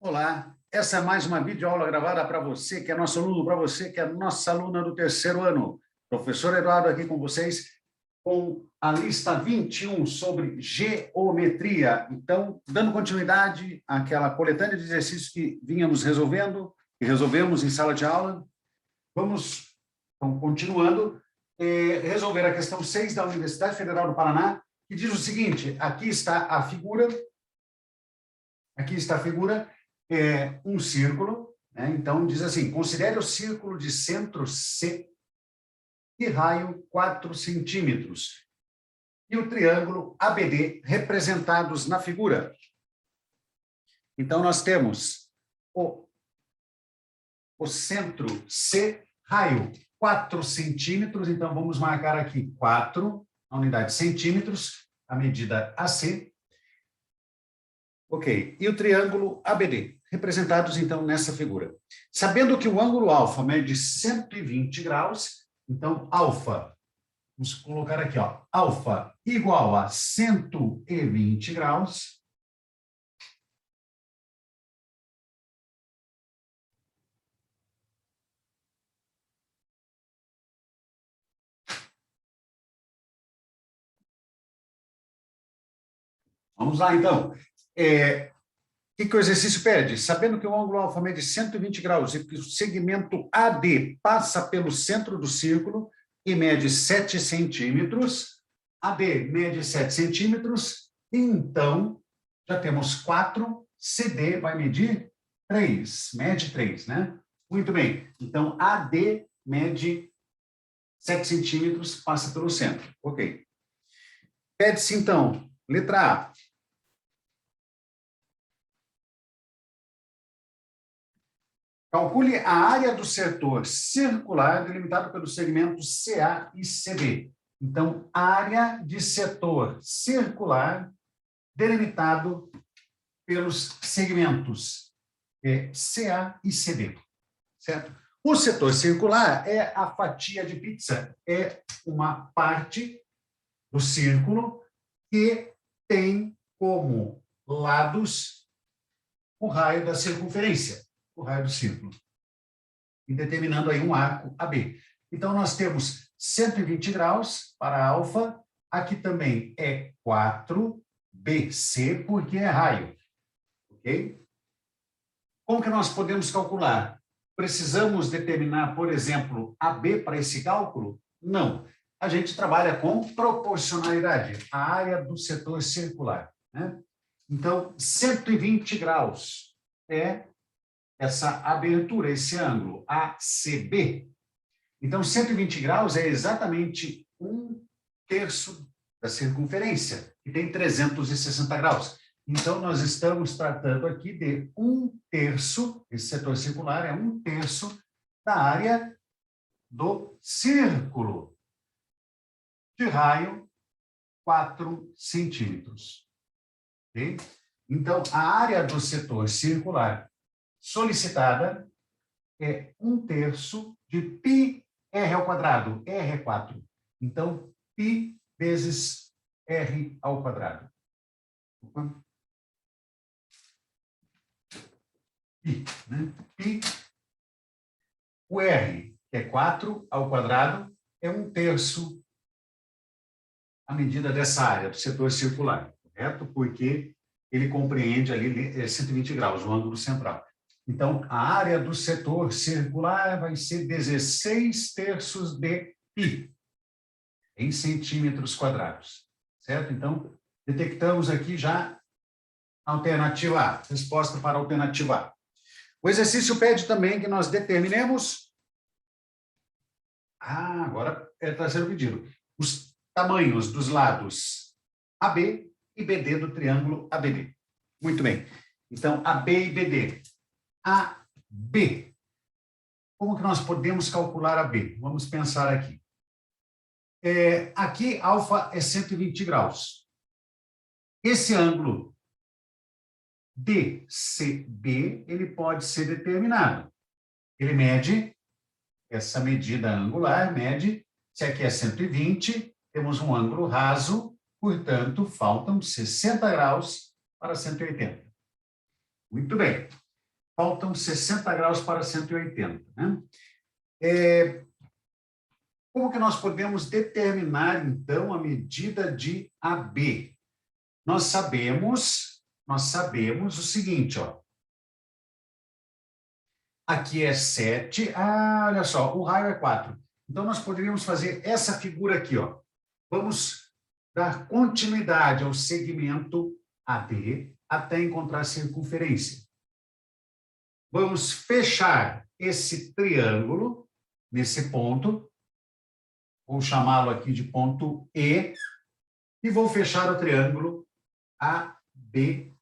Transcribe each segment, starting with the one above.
Olá, essa é mais uma videoaula gravada para você, que é nosso aluno, para você, que é nossa aluna do terceiro ano. Professor Eduardo aqui com vocês, com a lista 21 sobre geometria. Então, dando continuidade àquela coletânea de exercícios que vínhamos resolvendo, e resolvemos em sala de aula, vamos, então, continuando, resolver a questão 6 da Universidade Federal do Paraná, que diz o seguinte: aqui está a figura, um círculo, né? Então, diz assim: considere o círculo de centro C e raio 4 centímetros e o triângulo ABD representados na figura. Então, nós temos o centro C, raio 4 centímetros, então vamos marcar aqui 4, a unidade centímetros, a medida AC. Ok, e o triângulo ABD, representados, então, nessa figura. Sabendo que o ângulo alfa mede 120 graus, então, alfa, vamos colocar aqui, ó, alfa igual a 120 graus. Vamos lá, então. O que o exercício pede? Sabendo que o ângulo alfa mede 120 graus e que o segmento AD passa pelo centro do círculo e mede 7 centímetros, AD mede 7 centímetros, então, já temos 4, CD vai medir 3, mede 3, né? Muito bem, então AD mede 7 centímetros, passa pelo centro, ok. Pede-se, então, letra A. Calcule a área do setor circular delimitado pelos segmentos CA e CB. Então, área de setor circular delimitado pelos segmentos CA e CB, certo? O setor circular é a fatia de pizza, é uma parte do círculo que tem como lados o raio da circunferência, o raio do círculo, e determinando aí um arco AB. Então, nós temos 120 graus para alfa, aqui também é 4BC, porque é raio, ok? Como que nós podemos calcular? Precisamos determinar, por exemplo, AB para esse cálculo? Não. A gente trabalha com proporcionalidade, a área do setor circular, né? Então, 120 graus é essa abertura, esse ângulo, ACB. Então, 120 graus é exatamente 1/3 da circunferência, que tem 360 graus. Então, nós estamos tratando aqui de 1/3, esse setor circular é 1/3 da área do círculo, de raio 4 centímetros. Okay? Então, a área do setor circular solicitada é 1/3 de πr ao quadrado, R é 4. Então, π vezes R ao quadrado. Π, né? Π. O R, que é 4 ao quadrado, é 1/3 a medida dessa área do setor circular, correto? Porque ele compreende ali 120 graus, o ângulo central. Então, a área do setor circular vai ser 16/3 de π, em centímetros quadrados, certo? Então, detectamos aqui já a alternativa A, resposta para a alternativa A. O exercício pede também que nós determinemos... agora está sendo pedido. Os tamanhos dos lados AB e BD do triângulo ABD. Muito bem. Então, AB e BD. AB. Como que nós podemos calcular AB? Vamos pensar aqui. Aqui, alfa é 120 graus. Esse ângulo DCB, ele pode ser determinado. Ele mede, essa medida angular mede, se aqui é 120, temos um ângulo raso, portanto, faltam 60 graus para 180. Muito bem. faltam 60 graus para 180. Né? Como que nós podemos determinar, então, a medida de AB? Nós sabemos o seguinte, ó. Aqui é 7. Ah, olha só, o raio é 4. Então, nós poderíamos fazer essa figura aqui, ó. Vamos dar continuidade ao segmento AB até encontrar a circunferência. Vamos fechar esse triângulo nesse ponto. Vou chamá-lo aqui de ponto E. E vou fechar o triângulo ABE.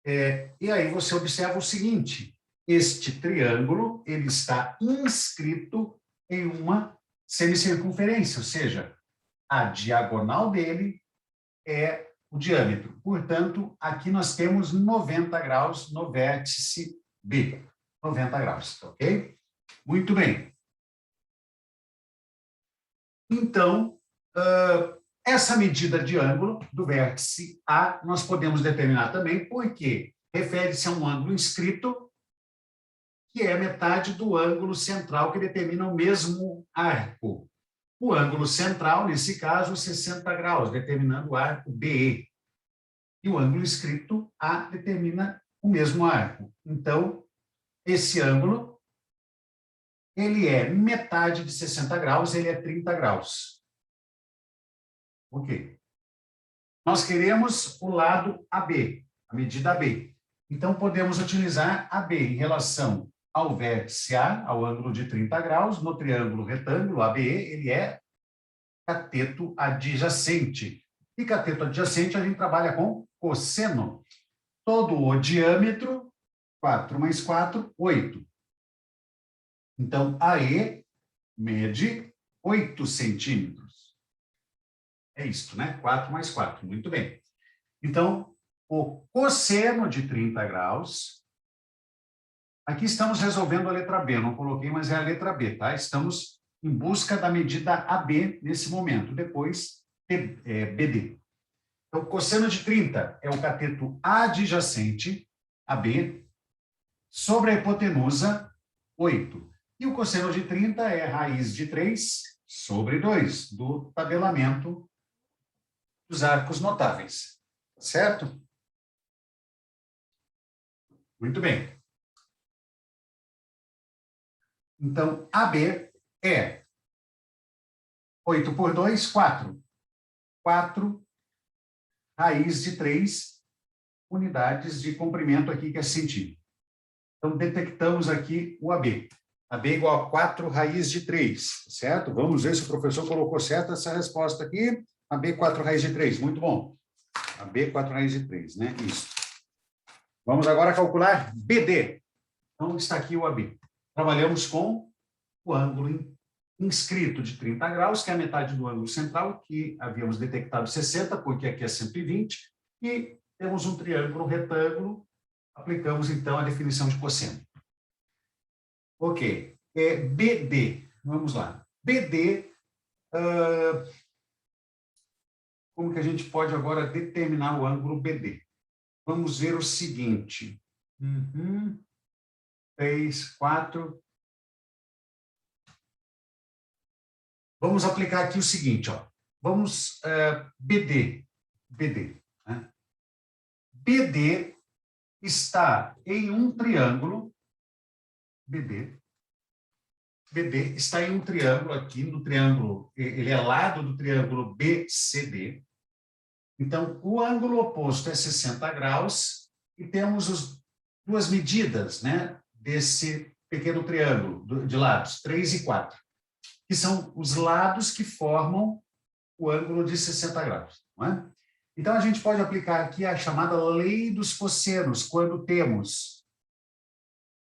E aí você observa o seguinte, este triângulo ele está inscrito em uma semicircunferência, ou seja, a diagonal dele é o diâmetro. Portanto, aqui nós temos 90 graus no vértice B. 90 graus, ok? Muito bem. Então, essa medida de ângulo do vértice A, nós podemos determinar também porque refere-se a um ângulo inscrito, que é metade do ângulo central que determina o mesmo arco. O ângulo central, nesse caso, 60 graus, determinando o arco BE. E o ângulo inscrito A determina o mesmo arco. Então, esse ângulo, ele é metade de 60 graus, ele é 30 graus. Ok. Nós queremos o lado AB, a medida AB. Então, podemos utilizar AB em relação ao vértice A, ao ângulo de 30 graus, no triângulo retângulo ABE, ele é cateto adjacente. E cateto adjacente a gente trabalha com cosseno. Todo o diâmetro, 4 mais 4, 8. Então, AE mede 8 centímetros. É isto, né? 4 mais 4. Muito bem. Então, o cosseno de 30 graus... Aqui estamos resolvendo a letra B. Eu não coloquei, mas é a letra B, tá? Estamos em busca da medida AB nesse momento. Depois, BD. Então, cosseno de 30 é o cateto adjacente, AB, sobre a hipotenusa, 8. E o cosseno de 30 é raiz de 3 sobre 2, do tabelamento dos arcos notáveis. Certo? Muito bem. Então, AB é 8 por 2, 4. 4 raiz de 3 unidades de comprimento aqui, que é centímetro. Então, detectamos aqui o AB. AB é igual a 4 raiz de 3, certo? Vamos ver se o professor colocou certa essa resposta aqui. AB 4 raiz de 3, muito bom. AB 4 raiz de 3, né? Isso. Vamos agora calcular BD. Então, está aqui o AB. Trabalhamos com o ângulo inscrito de 30 graus, que é a metade do ângulo central, que havíamos detectado 60, porque aqui é 120, e temos um triângulo retângulo, aplicamos, então, a definição de cosseno. Ok. BD, vamos lá. BD, como que a gente pode agora determinar o ângulo BD? Vamos ver o seguinte. 3, 4... Vamos aplicar aqui o seguinte, ó. Vamos, BD. Né? BD está em um triângulo, BD está em um triângulo aqui, no triângulo, ele é lado do triângulo BCD. Então, o ângulo oposto é 60 graus e temos duas medidas, né, desse pequeno triângulo de lados, 3 e 4. Que são os lados que formam o ângulo de 60 graus. Não é? Então, a gente pode aplicar aqui a chamada lei dos cossenos, quando temos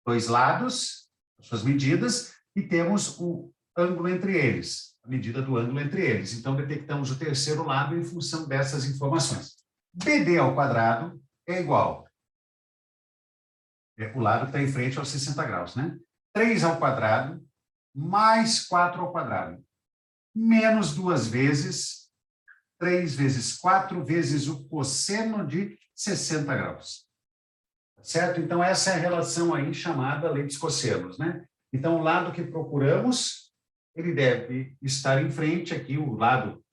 dois lados, suas medidas, e temos o ângulo entre eles, a medida do ângulo entre eles. Então, detectamos o terceiro lado em função dessas informações. BD ao quadrado é igual. O lado que está em frente aos 60 graus, né? 3 ao quadrado mais 4 ao quadrado, menos 2 vezes, 3 vezes 4 vezes o cosseno de 60 graus. certo? Então, essa é a relação aí chamada lei dos cossenos, né? Então, o lado que procuramos, ele deve estar em frente aqui, o lado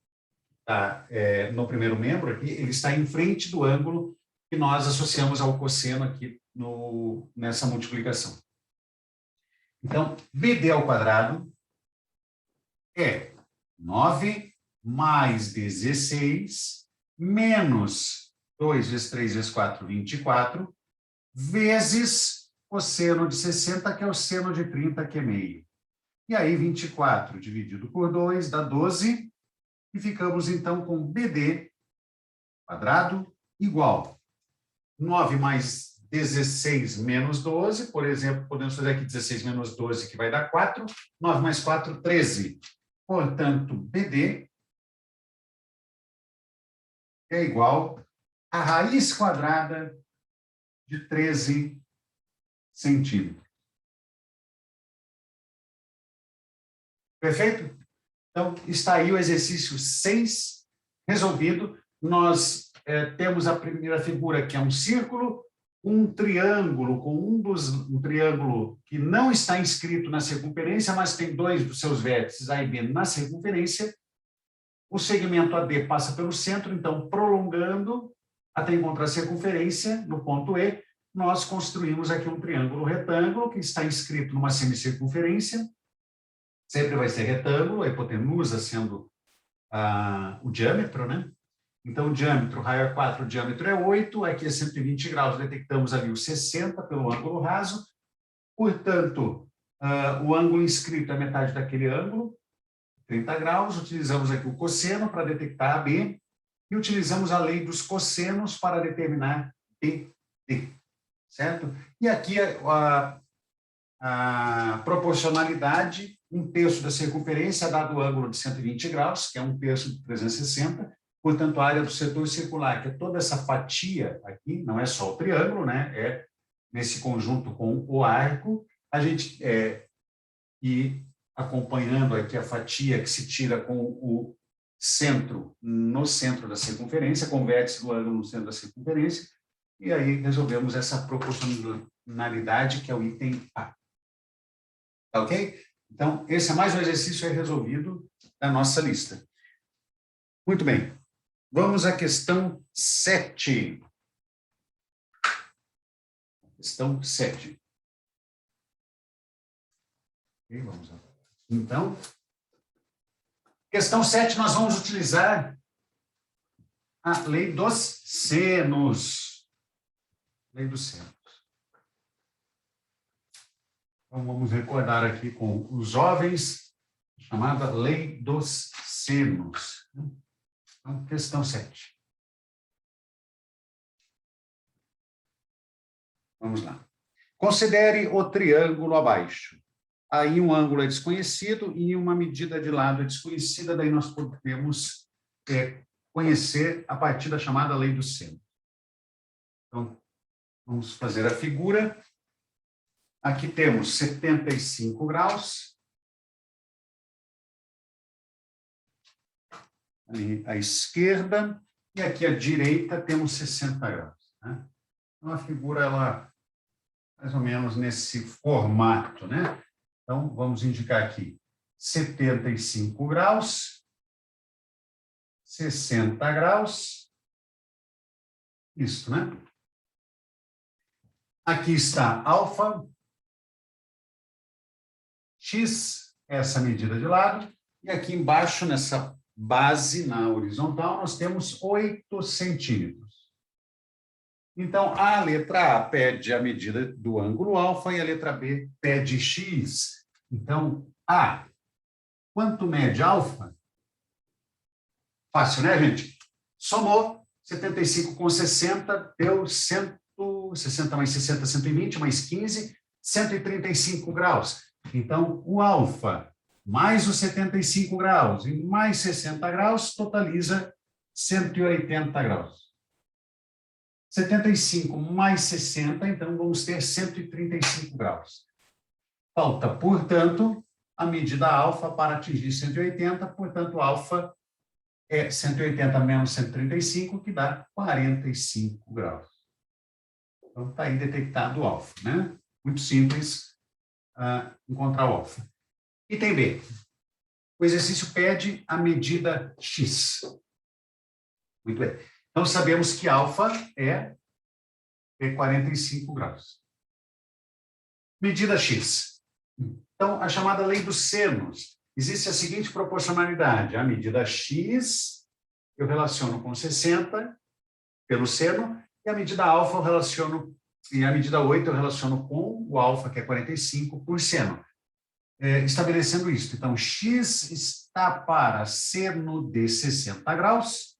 tá, no primeiro membro aqui, ele está em frente do ângulo que nós associamos ao cosseno aqui nessa multiplicação. Então, BD ao quadrado é 9 mais 16 menos 2 vezes 3 vezes 4, 24, vezes cosseno de 60, que é o seno de 30, que é meio. E aí, 24 dividido por 2 dá 12, e ficamos, então, com BD quadrado igual 9 mais 16 menos 12, por exemplo, podemos fazer aqui 16 menos 12, que vai dar 4, 9 mais 4, 13. Portanto, BD é igual a raiz quadrada de 13 centímetros. Perfeito? Então, está aí o exercício 6 resolvido. Nós temos a primeira figura, que é um círculo, um triângulo, com um triângulo que não está inscrito na circunferência, mas tem dois dos seus vértices, A e B, na circunferência. O segmento AD passa pelo centro, então, prolongando até encontrar a circunferência, no ponto E, nós construímos aqui um triângulo retângulo, que está inscrito numa semicircunferência, sempre vai ser retângulo, a hipotenusa sendo o diâmetro, né? Então, o diâmetro, raio é 4, o diâmetro é 8, aqui é 120 graus, detectamos ali o 60 pelo ângulo raso, portanto, o ângulo inscrito é metade daquele ângulo, 30 graus, utilizamos aqui o cosseno para detectar AB, e utilizamos a lei dos cossenos para determinar BD, certo? E aqui a proporcionalidade, 1/3 da circunferência, dado o ângulo de 120 graus, que é 1/3 de 360, portanto, a área do setor circular, que é toda essa fatia aqui, não é só o triângulo, né? É nesse conjunto com o arco, a gente, e acompanhando aqui a fatia que se tira com o centro, no centro da circunferência, com o vértice do ângulo no centro da circunferência, e aí resolvemos essa proporcionalidade, que é o item A. Tá ok? Então, esse é mais um exercício resolvido da nossa lista. Muito bem. Vamos à questão 7. Questão 7. Okay, vamos lá. Então, questão 7, nós vamos utilizar a lei dos senos. Lei dos senos. Então, vamos recordar aqui com os jovens, chamada lei dos senos. Então, questão 7. Vamos lá. Considere o triângulo abaixo. Aí um ângulo é desconhecido e uma medida de lado é desconhecida, daí nós podemos conhecer a partir da chamada lei do seno. Então, vamos fazer a figura. Aqui temos 75 graus. Ali à esquerda. E aqui à direita temos 60 graus. Né? Então, a figura, ela mais ou menos nesse formato, né? Então, vamos indicar aqui 75 graus, 60 graus, isso, né? Aqui está alfa, x, essa medida de lado, e aqui embaixo, nessa base, na horizontal, nós temos 8 centímetros. Então, a letra A pede a medida do ângulo alfa e a letra B pede x. Então, A, quanto mede alfa? Fácil, né, gente? Somou 75 com 60, deu 60 mais 60, 120, mais 15, 135 graus. Então, o alfa mais os 75 graus e mais 60 graus totaliza 180 graus. 75 mais 60, então vamos ter 135 graus. Falta, portanto, a medida alfa para atingir 180, portanto, alfa é 180 menos 135, que dá 45 graus. Então, está aí detectado o alfa, né? Muito simples encontrar o alfa. Item B. O exercício pede a medida X. Muito bem. Então, sabemos que alfa é 45 graus. Medida X. Então, a chamada lei dos senos. Existe a seguinte proporcionalidade. A medida X eu relaciono com 60 pelo seno, e a medida alfa eu relaciono, e a medida 8 eu relaciono com o alfa, que é 45, por seno. Estabelecendo isso. Então, X está para seno de 60 graus,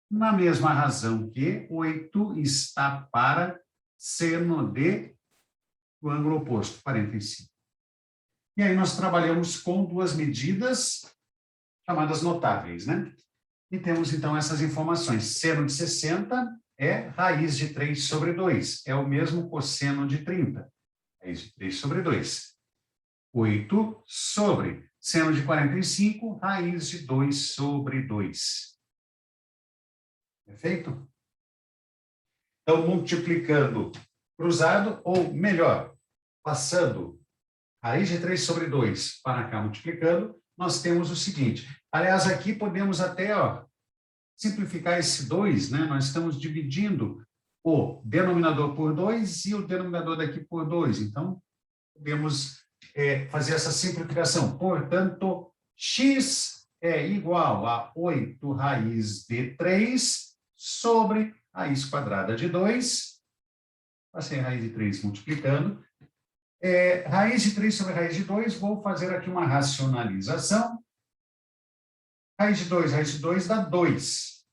na mesma razão que 8 está para seno de o ângulo oposto, 45. E aí nós trabalhamos com duas medidas chamadas notáveis, né? E temos, então, essas informações. Seno de 60 é raiz de 3 sobre 2. É o mesmo cosseno de 30. Raiz de 3 sobre 2. 8 sobre seno de 45, raiz de 2 sobre 2. Perfeito? Então, multiplicando cruzado, ou melhor, passando raiz de 3 sobre 2 para cá, multiplicando, nós temos o seguinte. Aliás, aqui podemos até simplificar esse 2, né? Nós estamos dividindo o denominador por 2 e o denominador daqui por 2. Então, podemos fazer essa simplificação. Portanto, x é igual a 8 raiz de 3 sobre raiz quadrada de 2. Passei a raiz de 3 multiplicando. Raiz de 3 sobre raiz de 2, vou fazer aqui uma racionalização. Raiz de 2 dá 2.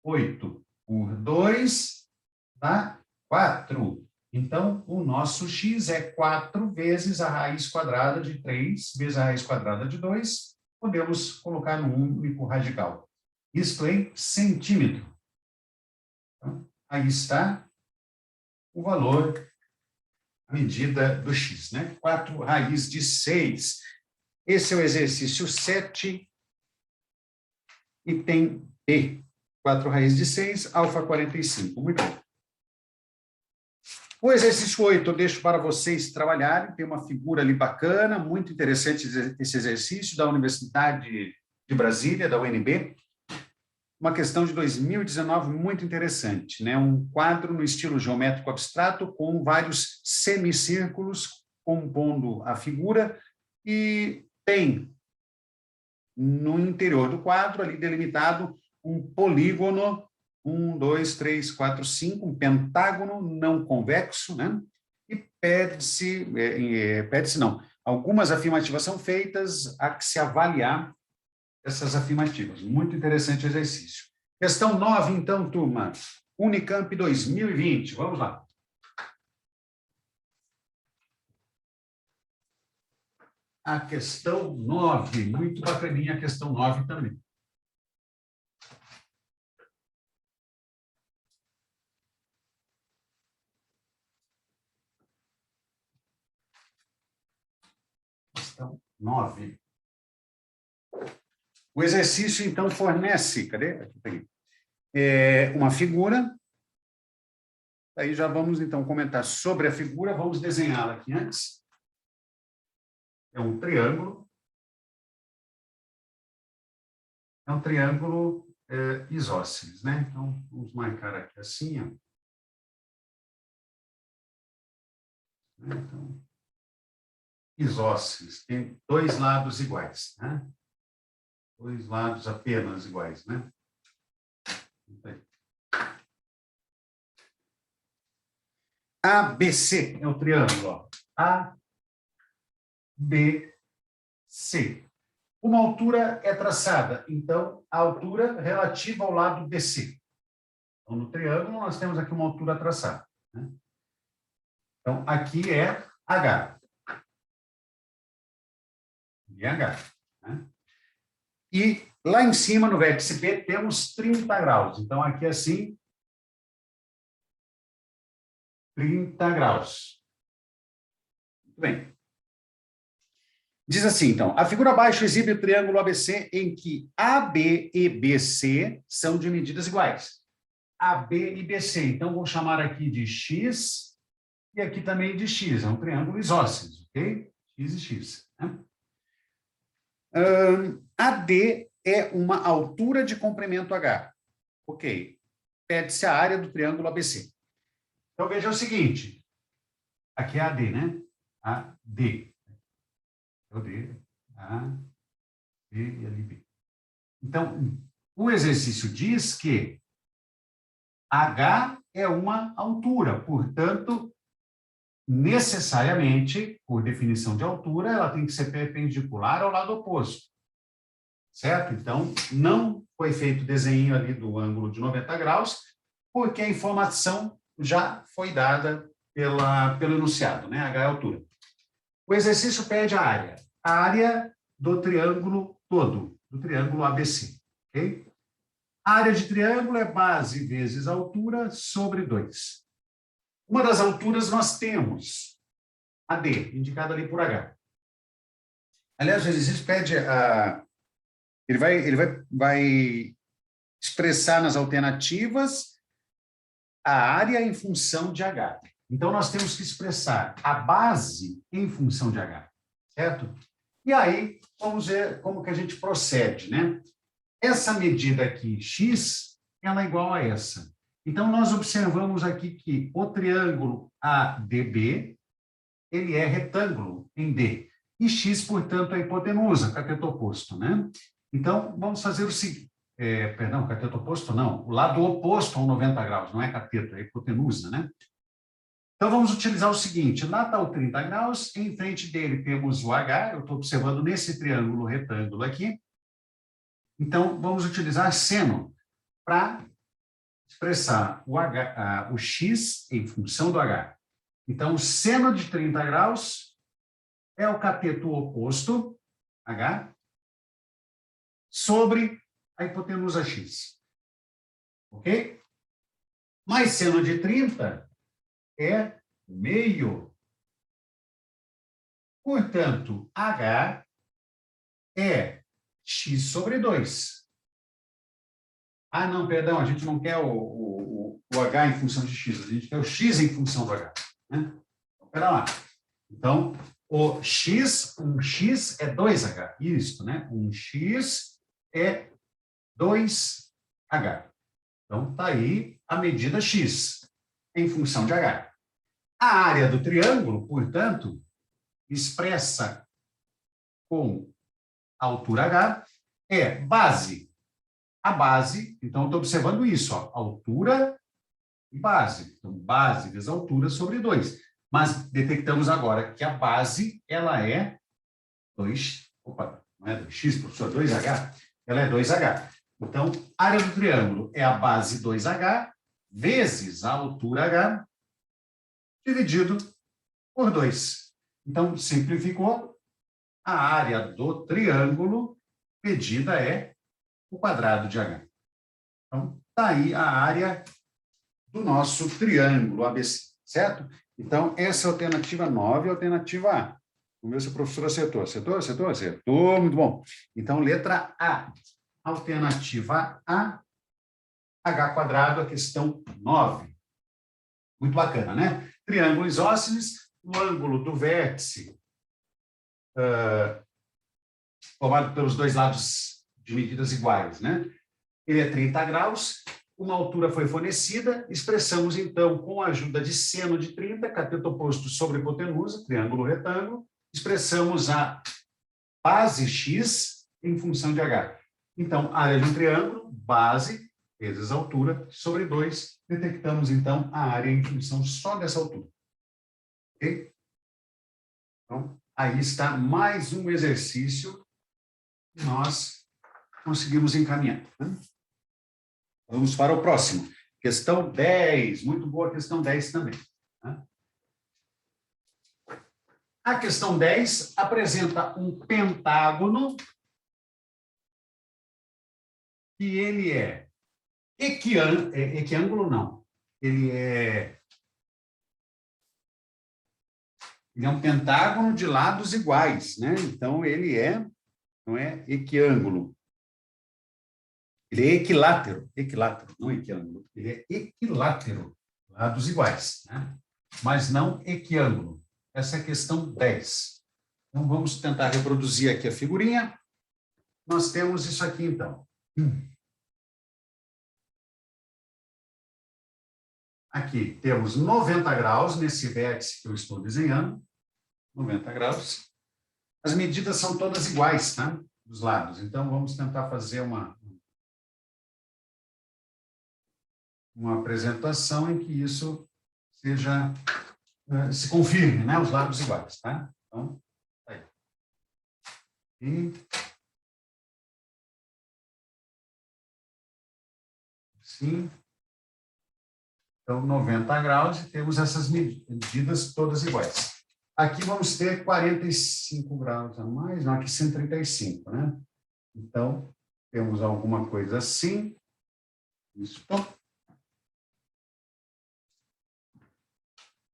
8 por 2 dá 4. Então, o nosso x é 4 vezes a raiz quadrada de 3 vezes a raiz quadrada de 2. Podemos colocar no único radical. Isto em centímetro. Então, aí está o valor, a medida do x, né? 4 raiz de 6. Esse é o exercício 7. Item B. 4 raiz de 6, alfa 45. Muito bem. O exercício 8 eu deixo para vocês trabalharem. Tem uma figura ali bacana, muito interessante esse exercício, da Universidade de Brasília, da UNB. Uma questão de 2019 muito interessante, né? Um quadro no estilo geométrico abstrato com vários semicírculos compondo a figura e tem no interior do quadro ali delimitado um polígono, 1, 2, 3, 4, 5, um pentágono não convexo, né? E pede-se não, algumas afirmativas são feitas, há que se avaliar essas afirmativas. Muito interessante o exercício. Questão 9, então, turma. Unicamp 2020. Vamos lá. A questão 9. Muito bacaninha a questão 9 também. Questão 9. O exercício, então, fornece, cadê? Aqui, uma figura. Aí já vamos, então, comentar sobre a figura. Vamos desenhá-la aqui antes. É um triângulo. É um triângulo isósceles, né? Então, vamos marcar aqui assim, ó. Então, isósceles, tem dois lados iguais, né? Dois lados apenas iguais, né? ABC é o triângulo, ó. ABC. Uma altura é traçada, então, a altura relativa ao lado BC. Então, no triângulo, nós temos aqui uma altura traçada, né? Então, aqui é H. E H, né? E lá em cima, no vértice P, temos 30 graus. Então, aqui assim, 30 graus. Muito bem. Diz assim, então, a figura abaixo exibe o triângulo ABC em que AB e BC são de medidas iguais. AB e BC. Então, vou chamar aqui de X e aqui também de X. É um triângulo isósceles, ok? X e X. Né? AD é uma altura de comprimento H. Ok. Pede-se a área do triângulo ABC. Então, veja o seguinte. Aqui é AD, né? AD. É o D, A, B e ali B. Então, o exercício diz que H é uma altura, portanto, necessariamente, por definição de altura, ela tem que ser perpendicular ao lado oposto. Certo? Então, não foi feito o desenho ali do ângulo de 90 graus, porque a informação já foi dada pelo enunciado, né? H é a altura. O exercício pede a área do triângulo todo, do triângulo ABC, ok? A área de triângulo é base vezes altura sobre 2. Uma das alturas nós temos a D, indicada ali por H. Aliás, o exercício pede ele vai expressar nas alternativas a área em função de H. Então, nós temos que expressar a base em função de H, certo? E aí, vamos ver como que a gente procede, né? Essa medida aqui, x, ela é igual a essa. Então, nós observamos aqui que o triângulo ADB, ele é retângulo em D. E x, portanto, é a hipotenusa, cateto oposto, né? Então, vamos fazer o seguinte. Perdão, cateto oposto não. O lado oposto ao 90 graus, não é cateto, é hipotenusa, né? Então, vamos utilizar o seguinte. Lá está o 30 graus, em frente dele temos o H, eu estou observando nesse triângulo retângulo aqui. Então, vamos utilizar seno para expressar o x em função do H. Então, o seno de 30 graus é o cateto oposto, H, sobre a hipotenusa x. Ok? Mais seno de 30 é meio. Portanto, H é x sobre 2. Ah, não, perdão, a gente não quer o H em função de x, a gente quer o x em função do H. Né? Então, pera lá. Então, o x, um x é 2H. Isso, né? Um x é 2H. Então, está aí a medida x em função de H. A área do triângulo, portanto, expressa com a altura H, é base. A base, então, estou observando isso, ó, altura e base. Então, base vezes altura sobre 2. Mas detectamos agora que a base, ela é 2, opa, não é 2x, professor, 2H, ela é 2H. Então, a área do triângulo é a base 2H vezes a altura H dividido por 2. Então, simplificou, a área do triângulo pedida é o quadrado de H. Então, está aí a área do nosso triângulo ABC, certo? Então, essa é a alternativa 9, a alternativa A. Vamos ver se o professor acertou. Acertou? Acertou? Acertou, muito bom. Então, letra A. Alternativa A, H quadrado, a questão 9. Muito bacana, né? Triângulo isósceles, o ângulo do vértice formado pelos dois lados de medidas iguais, né? Ele é 30 graus, uma altura foi fornecida, expressamos, então, com a ajuda de seno de 30, cateto oposto sobre hipotenusa, triângulo retângulo, expressamos a base x em função de h. Então, área de um triângulo, base, vezes altura, sobre 2, detectamos, então, a área em função só dessa altura. Ok? Então, aí está mais um exercício que nós conseguimos encaminhar. Né? Vamos para o próximo. Questão 10. Muito boa a questão 10 também. Né? A questão 10 apresenta um pentágono que ele é equiângulo, não. Ele é um pentágono de lados iguais, né? Então, ele não é equiângulo. Ele é equilátero, não equiângulo. Ele é equilátero, lados iguais, né? Mas não equiângulo. Essa é a questão 10. Então, vamos tentar reproduzir aqui a figurinha. Nós temos isso aqui, então. Aqui temos 90 graus nesse vértice que eu estou desenhando. 90 graus. As medidas são todas iguais, tá? Dos lados. Então, vamos tentar fazer uma apresentação em que isso seja, se confirme, né? Os lados iguais, tá? Então, aí. E sim. Então, 90 graus e temos essas medidas todas iguais. Aqui vamos ter 45 graus a mais, não, aqui 135, né? Então, temos alguma coisa assim. Isso.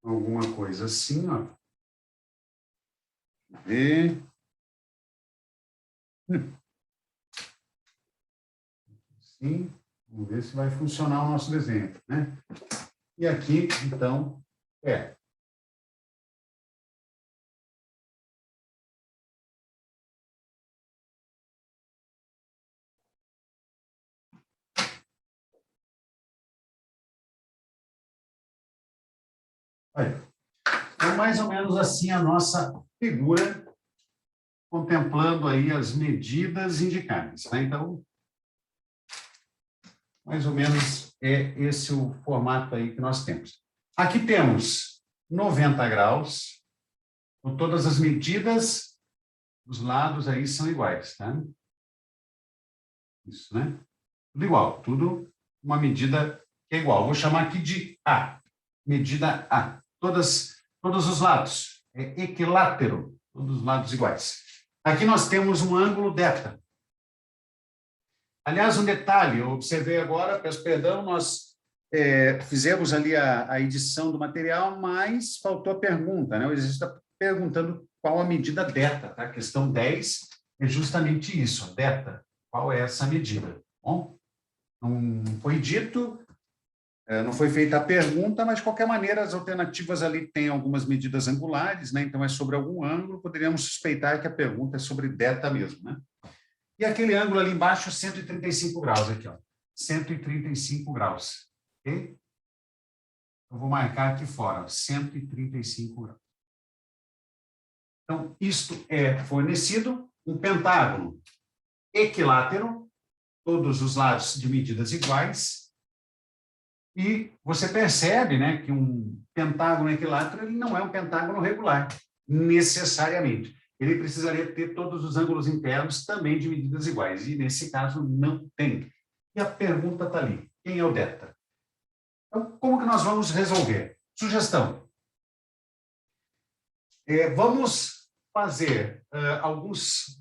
Alguma coisa assim, ó. Ver. Sim. Vamos ver se vai funcionar o nosso desenho, né? E aqui, então, é. Aí. Então, mais ou menos assim a nossa figura, contemplando aí as medidas indicadas, tá? Então, mais ou menos é esse o formato aí que nós temos. Aqui temos 90 graus, com todas as medidas, os lados aí são iguais, tá? Isso, né? Tudo igual, tudo uma medida que é igual. Vou chamar aqui de A, medida A. Todos os lados, é equilátero, todos os lados iguais. Aqui nós temos um ângulo θ. Aliás, um detalhe, eu observei agora, peço perdão, nós fizemos ali a edição do material, mas faltou a pergunta, né? O exercício está perguntando qual a medida θ, tá? A questão 10 é justamente isso, θ. Qual é essa medida? Bom, não foi dito, não foi feita a pergunta, mas, de qualquer maneira, as alternativas ali têm algumas medidas angulares, né? Então, é sobre algum ângulo, poderíamos suspeitar que a pergunta é sobre θ mesmo, né? E aquele ângulo ali embaixo, 135 graus aqui, ó. 135 graus, ok? Eu vou marcar aqui fora, ó, 135 graus. Então, isto é fornecido um pentágono equilátero, todos os lados de medidas iguais, e você percebe, né, que um pentágono equilátero ele não é um pentágono regular, necessariamente. Ele precisaria ter todos os ângulos internos também de medidas iguais, e nesse caso não tem. E a pergunta está ali, quem é o θ? Então, como que nós vamos resolver? Sugestão. Vamos fazer alguns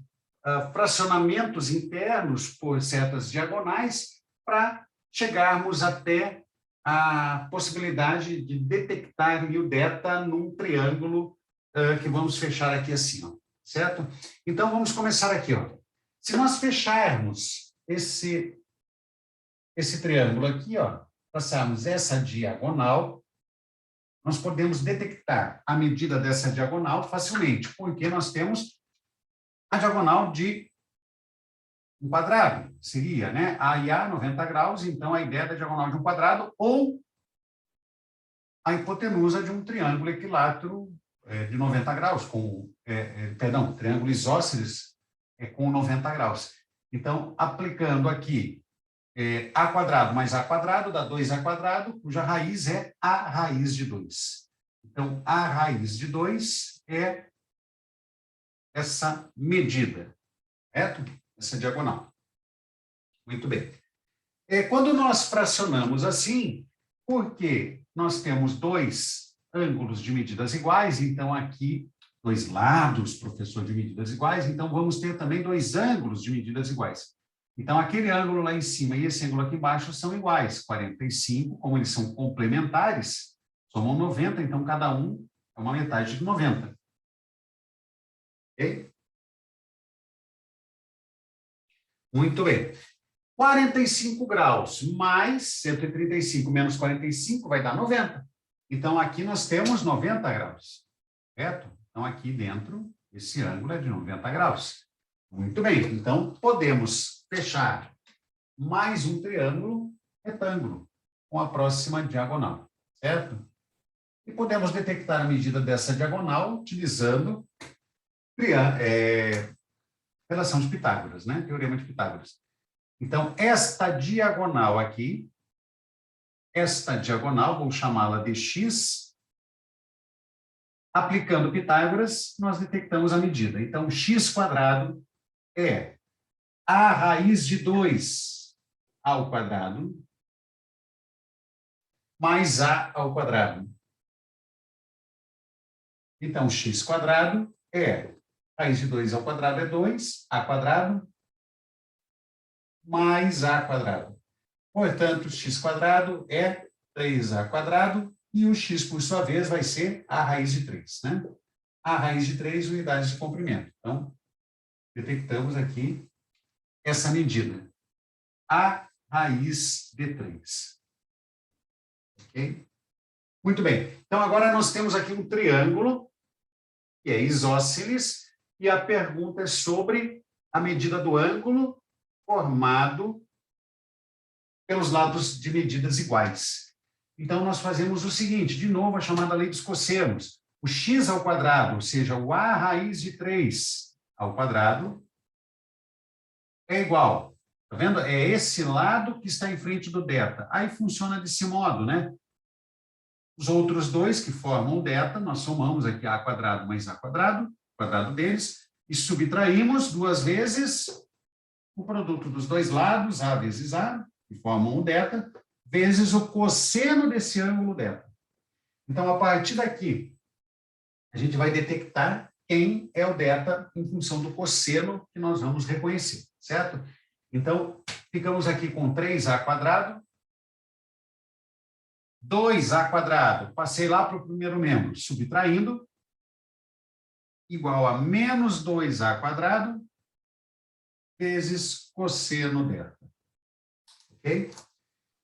fracionamentos internos por certas diagonais para chegarmos até a possibilidade de detectar o θ num triângulo que vamos fechar aqui assim, ó, certo? Então, vamos começar aqui, ó. Se nós fecharmos esse triângulo aqui, ó, passarmos essa diagonal, nós podemos detectar a medida dessa diagonal facilmente, porque nós temos a diagonal de um quadrado, seria, né? A e A, 90 graus, então a ideia da diagonal de um quadrado, ou a hipotenusa de um triângulo equilátero de 90 graus, perdão, triângulo isósceles com 90 graus. Então, aplicando aqui A quadrado mais A quadrado dá 2A quadrado, cuja raiz é A raiz de 2. Então, A raiz de 2 é essa medida, certo? Essa diagonal. Muito bem. Quando nós fracionamos assim, porque nós temos dois ângulos de medidas iguais, então aqui, dois lados, professor, de medidas iguais, então vamos ter também dois ângulos de medidas iguais. Então, aquele ângulo lá em cima e esse ângulo aqui embaixo são iguais, 45, como eles são complementares, somam 90, então cada um é uma metade de 90. Ok? Muito bem. 45 graus mais 135 menos 45 vai dar 90. Então, aqui nós temos 90 graus, certo? Então, aqui dentro, esse ângulo é de 90 graus. Muito bem, então podemos fechar mais um triângulo retângulo com a próxima diagonal, certo? E podemos detectar a medida dessa diagonal utilizando relação de Pitágoras, né? Teorema de Pitágoras. Então, esta diagonal aqui, esta diagonal, vou chamá-la de x, aplicando Pitágoras, nós detectamos a medida. Então, x² é a raiz de 2 ao quadrado mais a ao quadrado. Então, x² é raiz de 2 ao quadrado é 2, a quadrado, mais a quadrado. Portanto, x² é 3a² e o x, por sua vez, vai ser a raiz de 3, né? A raiz de 3 unidades de comprimento. Então, detectamos aqui essa medida. A raiz de 3. Ok? Muito bem. Então, agora nós temos aqui um triângulo, que é isósceles, e a pergunta é sobre a medida do ângulo formado pelos lados de medidas iguais. Então, nós fazemos o seguinte, de novo, a chamada lei dos cossenos. O x², ou seja, o a raiz de 3 ao quadrado, é igual. Está vendo? É esse lado que está em frente do θ. Aí funciona desse modo, né? Os outros dois que formam o θ, nós somamos aqui a² mais a², quadrado deles, e subtraímos duas vezes o produto dos dois lados, a vezes a, que formam o θ, vezes o cosseno desse ângulo θ. Então, a partir daqui, a gente vai detectar quem é o θ em função do cosseno que nós vamos reconhecer, certo? Então, ficamos aqui com 3a², 2a², passei lá para o primeiro membro, subtraindo, igual a menos 2a² vezes cosseno θ. Ok?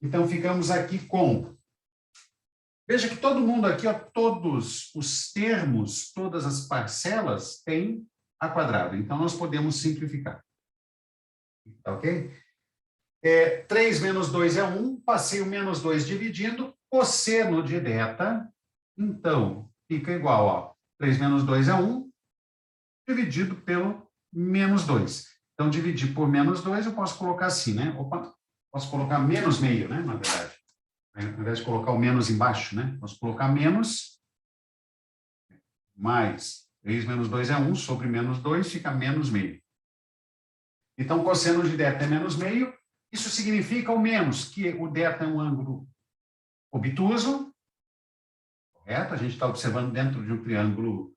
Então, ficamos aqui com... Veja que todo mundo aqui, ó, todos os termos, todas as parcelas têm a². Então, nós podemos simplificar. Tá ok? 3 menos 2 é 1, passei o menos 2 dividindo, cosseno de θ, então, fica igual, ó, 3 menos 2 é 1, dividido pelo menos 2. Então, dividir por menos 2, eu posso colocar assim, né? Opa, posso colocar menos meio, né, na verdade. Ao invés de colocar o menos embaixo, né? Posso colocar menos, mais 3 menos 2 é 1, sobre menos 2 fica menos meio. Então, cosseno de θ é menos meio. Isso significa, ao menos, que o θ é um ângulo obtuso, correto? A gente está observando dentro de um triângulo,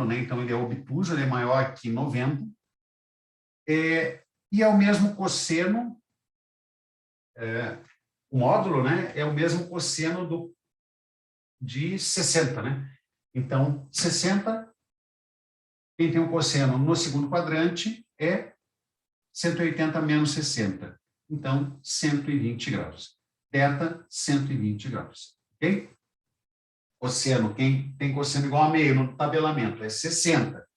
né? Então, ele é obtuso, ele é maior que 90. E é o mesmo cosseno, o módulo, né? É o mesmo cosseno de 60, né? Então, 60, quem tem um cosseno no segundo quadrante é 180 menos 60. Então, 120 graus. Θ, 120 graus. Ok? Cosseno, quem tem cosseno igual a meio no tabelamento, é 60.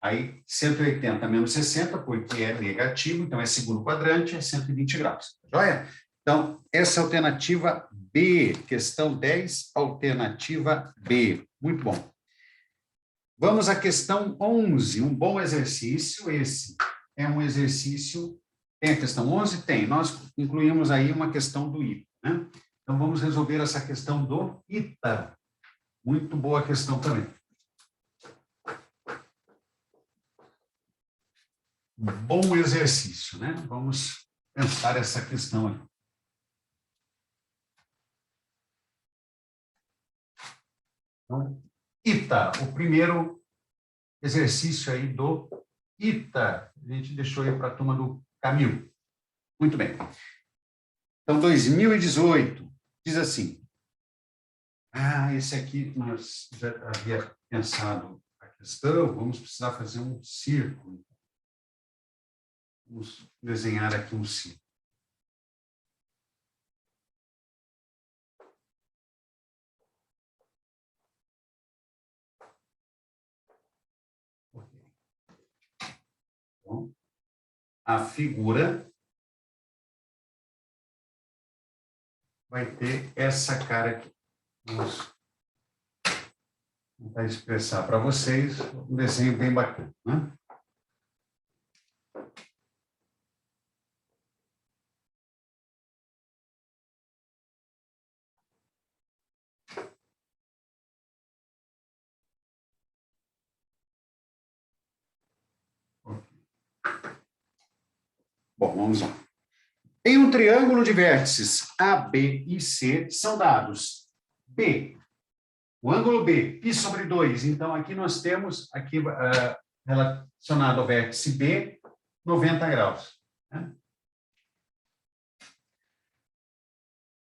Aí, 180 menos 60, porque é negativo, então é segundo quadrante, é 120 graus. Joia? Então, essa é a alternativa B, questão 10, alternativa B. Muito bom. Vamos à questão 11, um bom exercício. Esse é um exercício... Tem a questão 11? Tem. Nós incluímos aí uma questão do ITA, né? Então, vamos resolver essa questão do ITA. Muito boa questão também. Bom exercício, né? Vamos pensar essa questão aí. Então, ITA, o primeiro exercício aí do ITA. A gente deixou aí para a turma do Camilo. Muito bem. Então, 2018, diz assim. Esse aqui nós já havia pensado a questão, vamos precisar fazer um círculo. Vamos desenhar aqui um círculo. Então, a figura vai ter essa cara aqui. Vamos tentar expressar para vocês um desenho bem bacana, né? Bom, vamos lá. Em um triângulo de vértices A, B e C, são dados B, o ângulo B, π sobre 2. Então, aqui nós temos, aqui relacionado ao vértice B, 90 graus. Né?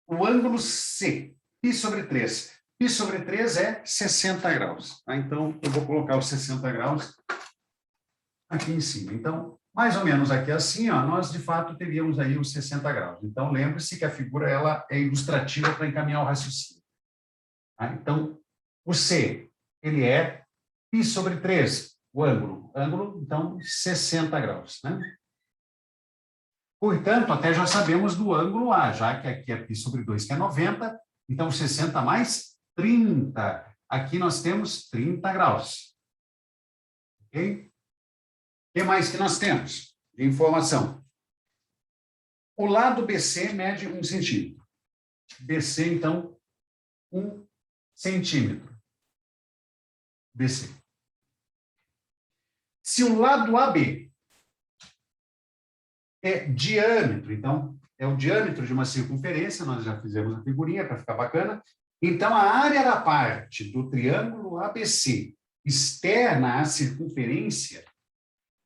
O ângulo C, π sobre 3. Π sobre 3 é 60 graus. Tá? Então, eu vou colocar os 60 graus aqui em cima. Então, mais ou menos aqui assim, ó, nós de fato teríamos aí os 60 graus. Então, lembre-se que a figura ela é ilustrativa para encaminhar o raciocínio. Tá? Então, o C, ele é π sobre 3, o ângulo, então, 60 graus. Né? Portanto, até já sabemos do ângulo A, já que aqui é π sobre 2, que é 90, então 60 mais 30. Aqui nós temos 30 graus. Ok? O que mais que nós temos de informação? O lado BC mede 1 centímetro. BC, então, 1 centímetro. BC. Se o lado AB é diâmetro, então, é o diâmetro de uma circunferência, nós já fizemos a figurinha para ficar bacana. Então, a área da parte do triângulo ABC externa à circunferência,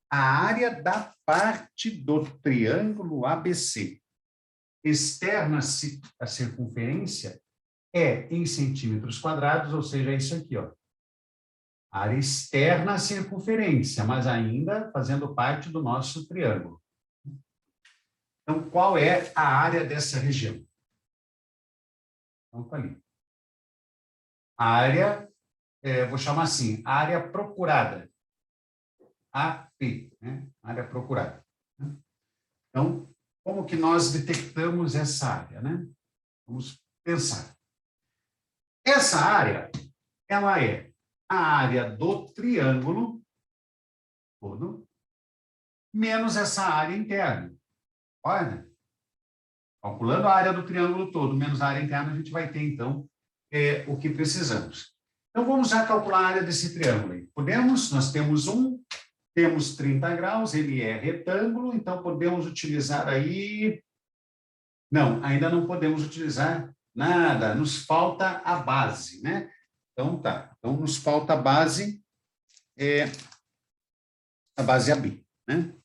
a área da parte do triângulo ABC externa à circunferência é em centímetros quadrados, ou seja, é isso aqui, ó. Área externa à circunferência, mas ainda fazendo parte do nosso triângulo. Então, qual é a área dessa região? Então, está ali. A área, vou chamar assim, área procurada. AP, né? Área procurada. Então, como que nós detectamos essa área, né? Vamos pensar. Essa área, ela é a área do triângulo todo, menos essa área interna. Olha, calculando a área do triângulo todo, menos a área interna, a gente vai ter, então, o que precisamos. Então, vamos já calcular a área desse triângulo aí. Podemos, nós temos temos 30 graus, ele é retângulo, então podemos utilizar aí... Não, ainda não podemos utilizar nada, nos falta a base, né? Então, tá. Então, nos falta a base AB, né?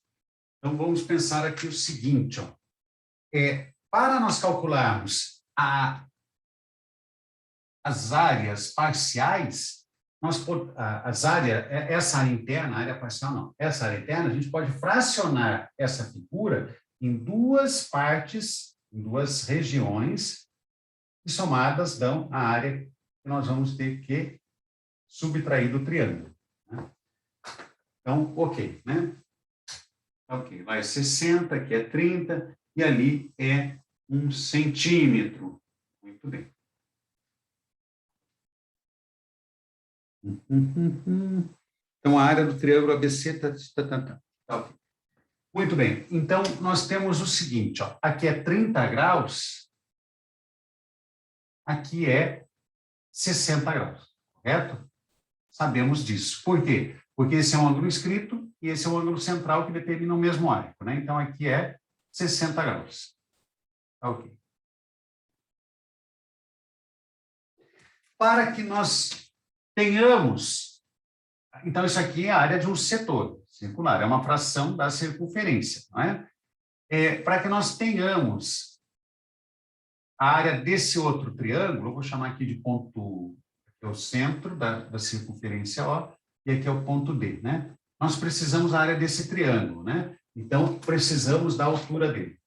Então, vamos pensar aqui o seguinte, ó. Para nós calcularmos as áreas parciais, essa área interna, a área parcial não, essa área interna, a gente pode fracionar essa figura em duas partes, em duas regiões, e somadas dão a área que nós vamos ter que subtrair do triângulo. Né? Então, ok, né? Ok, vai 60, aqui é 30, e ali é 1 centímetro. Muito bem. Então, a área do triângulo ABC está... Ok. Muito bem. Então, nós temos o seguinte, ó. Aqui é 30 graus, aqui é 60 graus, correto? Sabemos disso. Por quê? Porque esse é um ângulo inscrito e esse é o ângulo central que determina o mesmo arco, né? Então, aqui é 60 graus. Ok. Para que nós tenhamos... Então, isso aqui é a área de um setor circular, é uma fração da circunferência, não é? Para que nós tenhamos a área desse outro triângulo, eu vou chamar aqui de ponto... Aqui é o centro da circunferência O, e aqui é o ponto D, né? Nós precisamos da área desse triângulo, né? Então, precisamos da altura dele.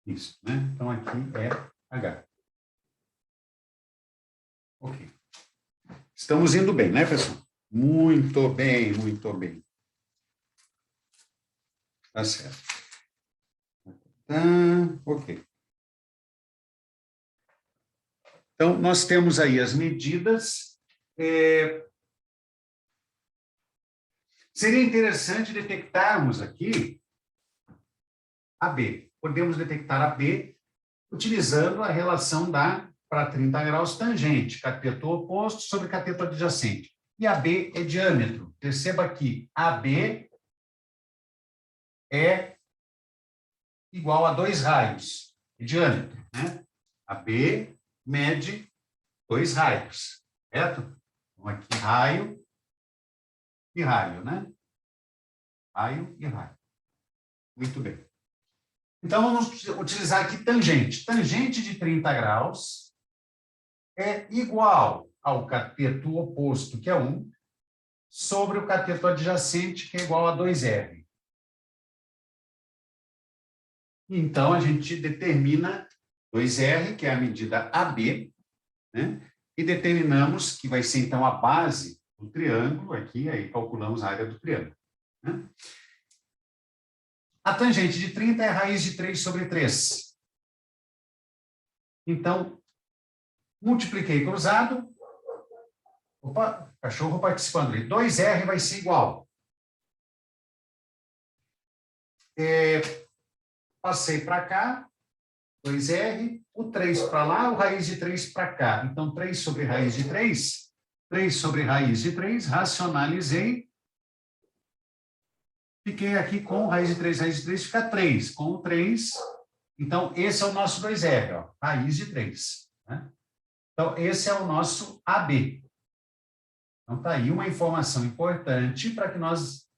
Isso, né? Então, aqui é H. Ok. Estamos indo bem, né, pessoal? Muito bem, muito bem. Tá certo. Tá, ok. Então, nós temos aí as medidas. Seria interessante detectarmos aqui a B. Podemos detectar a B utilizando a relação para 30 graus tangente, cateto oposto sobre cateto adjacente. E a B é diâmetro. Perceba que AB é igual a 2 raios de diâmetro, né? AB mede 2 raios, certo? Então, aqui raio e raio, né? Raio e raio. Muito bem. Então, vamos utilizar aqui tangente. Tangente de 30 graus é igual ao cateto oposto, que é 1, sobre o cateto adjacente, que é igual a 2R. Então, a gente determina 2R, que é a medida AB, né? E determinamos que vai ser, então, a base do triângulo, aqui, aí calculamos a área do triângulo, né? A tangente de 30 é a raiz de 3 sobre 3. Então, multipliquei cruzado. Opa, cachorro participando ali. 2R vai ser igual. Passei para cá, 2R, o 3 para lá, o raiz de 3 para cá. Então, 3 sobre raiz de 3, 3 sobre raiz de 3, racionalizei. Fiquei aqui com raiz de 3, fica 3. Com o 3, então, esse é o nosso 2R, ó, raiz de 3. Né? Então, esse é o nosso AB. Então, está aí uma informação importante para que nós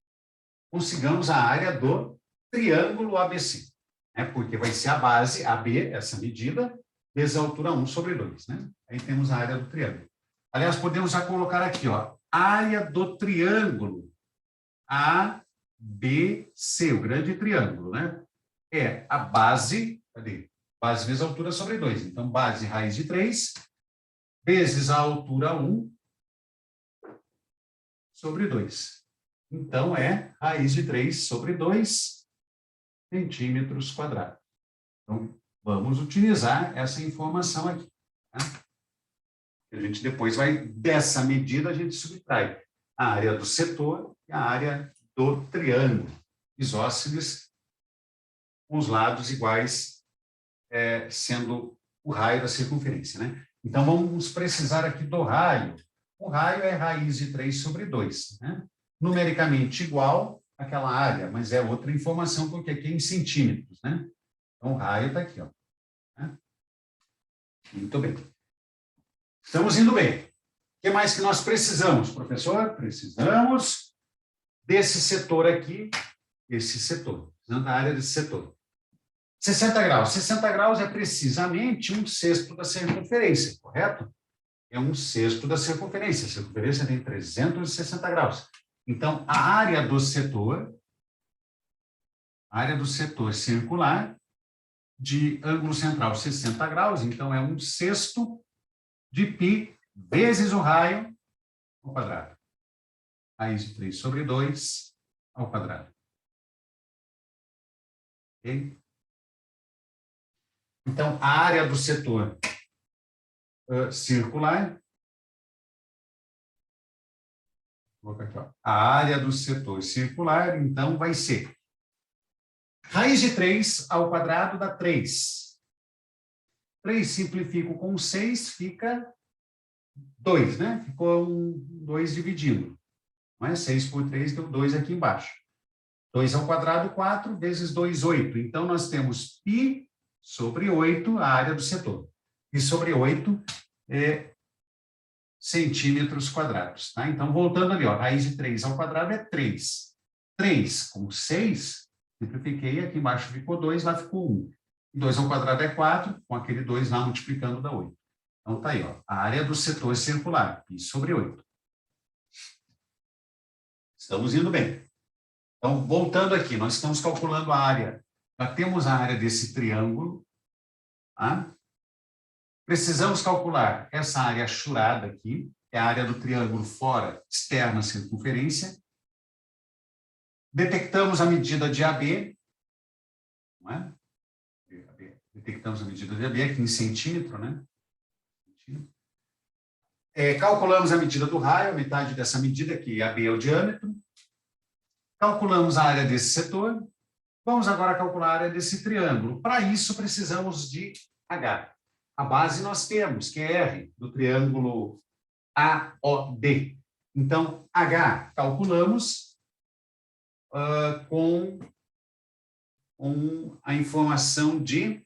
consigamos a área do triângulo ABC. Né? Porque vai ser a base, AB, essa medida, vezes a altura 1 sobre 2. Né? Aí temos a área do triângulo. Aliás, podemos já colocar aqui, ó, área do triângulo ABC, o grande triângulo, né? É a base, cadê? Base vezes a altura sobre 2. Então, base raiz de 3, vezes a altura 1 sobre 2. Então, é raiz de 3 sobre 2 centímetros quadrados. Então, vamos utilizar essa informação aqui. Tá? A gente depois vai, dessa medida, a gente subtrai a área do setor e a área do triângulo isósceles, com os lados iguais, sendo o raio da circunferência. Né? Então, vamos precisar aqui do raio. O raio é raiz de 3 sobre 2. Né? Numericamente igual àquela área, mas é outra informação, porque aqui é em centímetros. Né? Então, o raio está aqui. Ó. Né? Muito bem. Estamos indo bem. O que mais que nós precisamos, professor? Precisamos desse setor aqui, esse setor, da área desse setor. 60 graus. 60 graus é precisamente 1/6 da circunferência, correto? É 1/6 da circunferência. A circunferência tem 360 graus. Então, a área do setor circular, de ângulo central 60 graus, então é 1/6 de π vezes o raio ao quadrado. Raiz de 3 sobre 2 ao quadrado. Ok? Então, a área do setor circular, vou colocar aqui, ó, a área do setor circular, então, vai ser raiz de 3 ao quadrado dá 3. 3 simplifico com 6, fica 2, né? Ficou 2 dividido. Não é? 6 por 3 deu 2 aqui embaixo. 2 ao quadrado, 4, vezes 2, 8. Então, nós temos π sobre 8, a área do setor. E sobre 8 centímetros quadrados. Tá? Então, voltando ali, ó, raiz de 3 ao quadrado é 3. 3 com 6, simplifiquei, aqui embaixo ficou 2, lá ficou 1. 2 ao quadrado é 4, com aquele 2 lá multiplicando dá 8. Então, tá aí, ó, a área do setor circular, π sobre 8. Estamos indo bem. Então, voltando aqui, nós estamos calculando a área. Já temos a área desse triângulo. Tá? Precisamos calcular essa área achurada aqui, que é a área do triângulo fora, externa circunferência. Detectamos a medida de AB. Não é? Detectamos a medida de AB aqui em centímetro, né? Calculamos a medida do raio, a metade dessa medida, que AB é o diâmetro. Calculamos a área desse setor. Vamos agora calcular a área desse triângulo. Para isso, precisamos de H. A base nós temos, que é R, do triângulo AOD. Então, H, calculamos com a informação de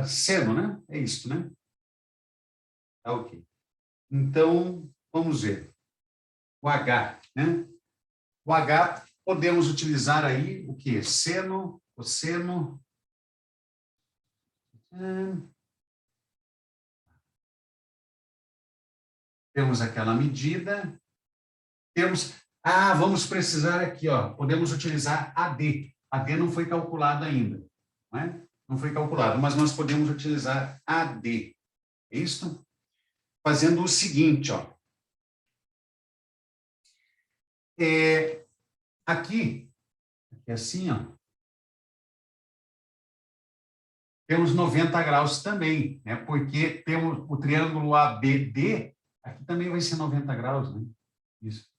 seno, né? É isso, né? Tá ok. Então, vamos ver. O H, né? O H, podemos utilizar aí o quê? Seno, cosseno. Temos aquela medida. Vamos precisar aqui, ó. Podemos utilizar AD. AD não foi calculado ainda, não é? Não foi calculado, mas nós podemos utilizar AD. É isso? Fazendo o seguinte, ó. Aqui assim, ó. Temos 90 graus também, né? Porque temos o triângulo ABD, aqui também vai ser 90 graus, né? Isso.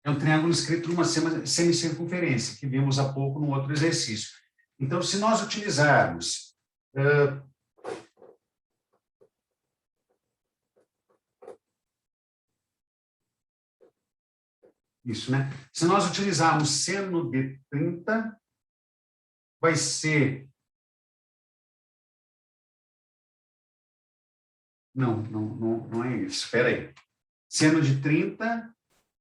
É um triângulo escrito numa semicircunferência, que vimos há pouco no outro exercício. Então, se nós utilizarmos isso, né? Se nós utilizarmos seno de 30, vai ser... Não é isso. Espera aí. Seno de 30...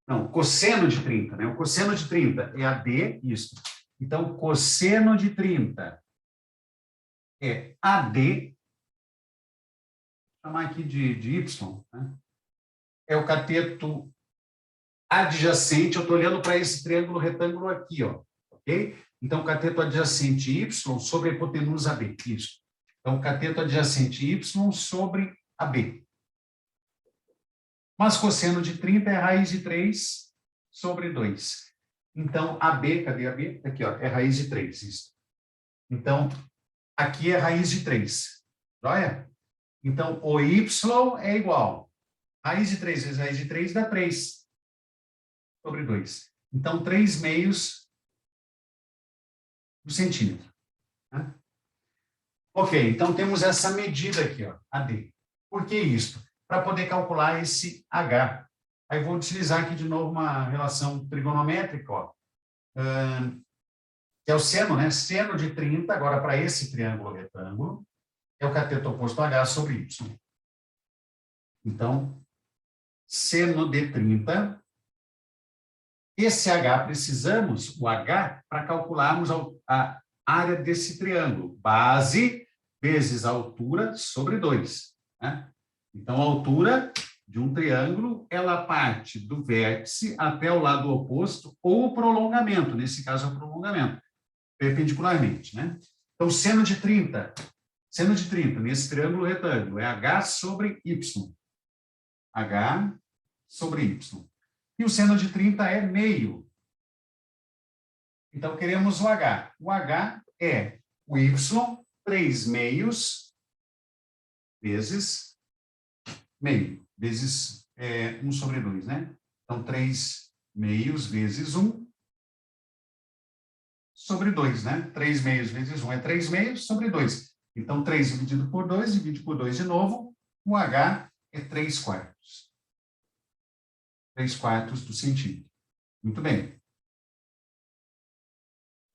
Não, cosseno de 30, né? O cosseno de 30 é AD, isso. Então, cosseno de 30 é AD, vou chamar aqui de Y, né? É o cateto adjacente, eu estou olhando para esse triângulo retângulo aqui, ó, ok? Então, cateto adjacente Y sobre a hipotenusa AB, isso. Então, cateto adjacente Y sobre AB. Mas cosseno de 30 é raiz de 3 sobre 2. Então, AB, cadê AB? Aqui, ó, é raiz de 3, isso. Então, aqui é raiz de 3, joia? Então, o Y é igual. Raiz de 3 vezes raiz de 3 dá 3 sobre 2. Então, 3 meios do centímetro. Né? Ok, então temos essa medida aqui, ó, AD. Por que isso? Para poder calcular esse H. Aí vou utilizar aqui de novo uma relação trigonométrica, ó, que é o seno, né? Seno de 30, agora para esse triângulo retângulo, é o cateto oposto H sobre Y. Então, seno de 30. Esse H, precisamos, o H, para calcularmos a área desse triângulo. Base vezes a altura sobre 2. Né? Então, a altura de um triângulo, ela parte do vértice até o lado oposto, ou o prolongamento, nesse caso é o prolongamento, perpendicularmente. Né? Então, seno de 30, nesse triângulo retângulo, é H sobre Y. H sobre Y. E o seno de 30 é meio. Então, queremos o H. O H é o Y, 3 meios, vezes meio, vezes 1 sobre 2, né? Então, 3 meios vezes 1 sobre 2, né? 3 meios vezes 1 é 3 meios sobre 2. Então, 3 dividido por 2, divide por 2 de novo, o H é 3 quartos. 3 quartos do centímetro. Muito bem.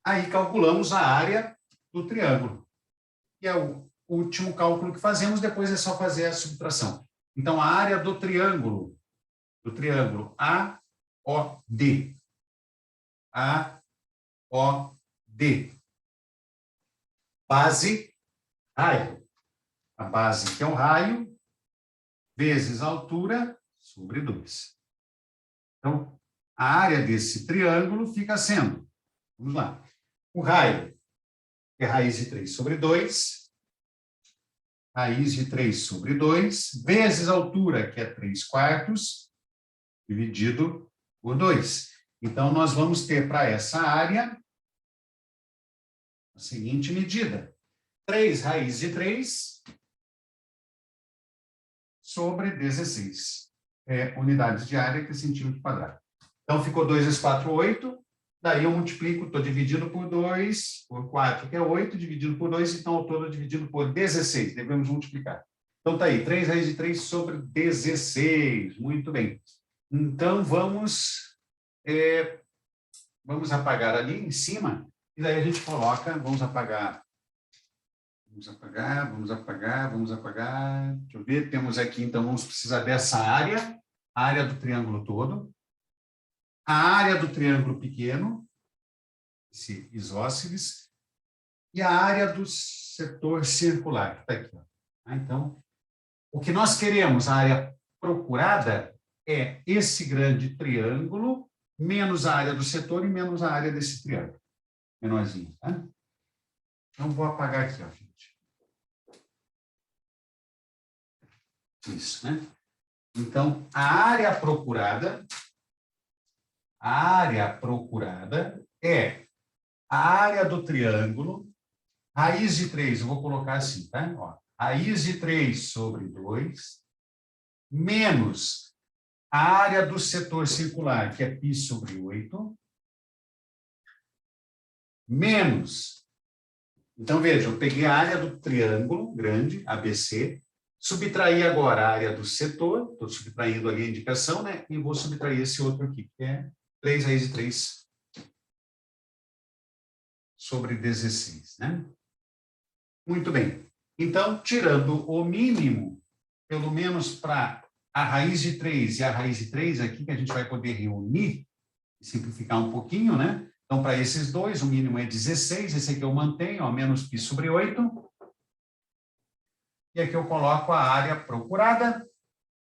Aí calculamos a área do triângulo, que é o último cálculo que fazemos, depois é só fazer a subtração. Então, a área do triângulo AOD. AOD. Base, raio. A base, que é o raio, vezes a altura, sobre 2. Então, a área desse triângulo fica sendo, vamos lá, o raio é raiz de 3 sobre 2, raiz de 3 sobre 2, vezes a altura, que é 3/4, dividido por 2. Então, nós vamos ter para essa área a seguinte medida: 3 raiz de 3 sobre 16. Unidades de área, que é centímetro quadrado. Então, ficou 2 vezes 4, 8. Daí eu multiplico, estou dividindo por 2, por 4, que é 8, dividido por 2, então ao todo dividido por 16. Devemos multiplicar. Então, está aí, 3 raiz de 3 sobre 16. Muito bem. Então, vamos apagar ali em cima, e daí a gente coloca, vamos apagar. Deixa eu ver, temos aqui, então, vamos precisar dessa área, a área do triângulo todo, a área do triângulo pequeno, esse isósceles, e a área do setor circular, que está aqui. Então, o que nós queremos, a área procurada, é esse grande triângulo, menos a área do setor e menos a área desse triângulo, menorzinho, tá? Então, vou apagar aqui, ó, gente. Isso, né? Então, a área procurada é a área do triângulo, raiz de 3, eu vou colocar assim, tá? Ó, raiz de 3 sobre 2, menos a área do setor circular, que é π sobre 8, menos... Então, veja, eu peguei a área do triângulo grande, ABC, subtraí agora a área do setor, estou subtraindo ali a indicação, né? E vou subtrair esse outro aqui, que é 3 raiz de 3 sobre 16, né? Muito bem. Então, tirando o mínimo, pelo menos para a raiz de 3 e a raiz de 3 aqui, que a gente vai poder reunir e simplificar um pouquinho, né? Então, para esses dois, o mínimo é 16, esse aqui eu mantenho, ó, menos π sobre 8. E aqui eu coloco a área procurada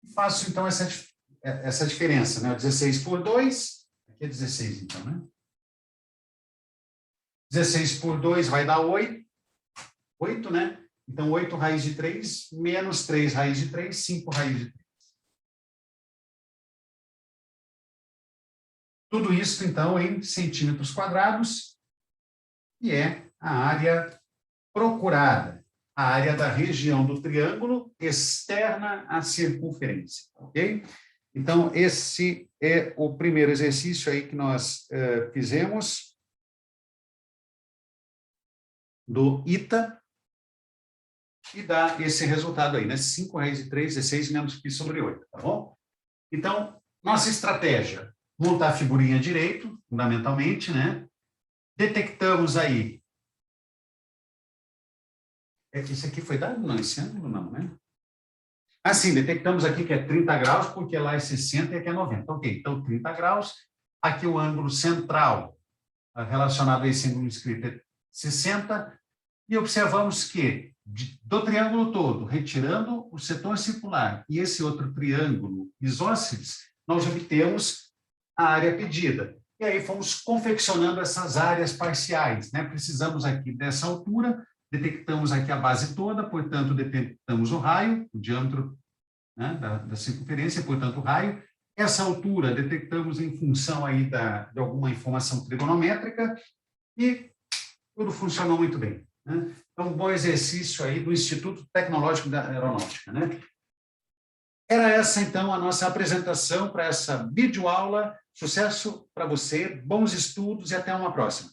e faço, então, essa diferença, né? 16 por 2, aqui é 16, então, né? 16 por 2 vai dar 8, né? Então, 8 raiz de 3, menos 3 raiz de 3, 5 raiz de 3. Tudo isso, então, em centímetros quadrados, e é a área procurada, a área da região do triângulo externa à circunferência, ok? Então, esse é o primeiro exercício aí que nós fizemos do ITA, e dá esse resultado aí, né? 5 raiz de 3, 16 menos π sobre 8, tá bom? Então, nossa estratégia, montar a figurinha direito, fundamentalmente, né? Detectamos aí... Esse aqui foi dado? Não, esse ângulo não, né? Assim, detectamos aqui que é 30 graus, porque lá é 60 e aqui é 90. Ok, então 30 graus. Aqui o ângulo central relacionado a esse ângulo escrito é 60. E observamos que do triângulo todo, retirando o setor circular e esse outro triângulo isósceles, nós obtemos a área pedida. E aí fomos confeccionando essas áreas parciais, né? Precisamos aqui dessa altura, detectamos aqui a base toda, portanto, detectamos o raio, o diâmetro, né, da circunferência, portanto, o raio. Essa altura detectamos em função aí de alguma informação trigonométrica e tudo funcionou muito bem, né? Então, um bom exercício aí do Instituto Tecnológico da Aeronáutica, né? Era essa, então, a nossa apresentação para essa videoaula. Sucesso para você, bons estudos e até uma próxima.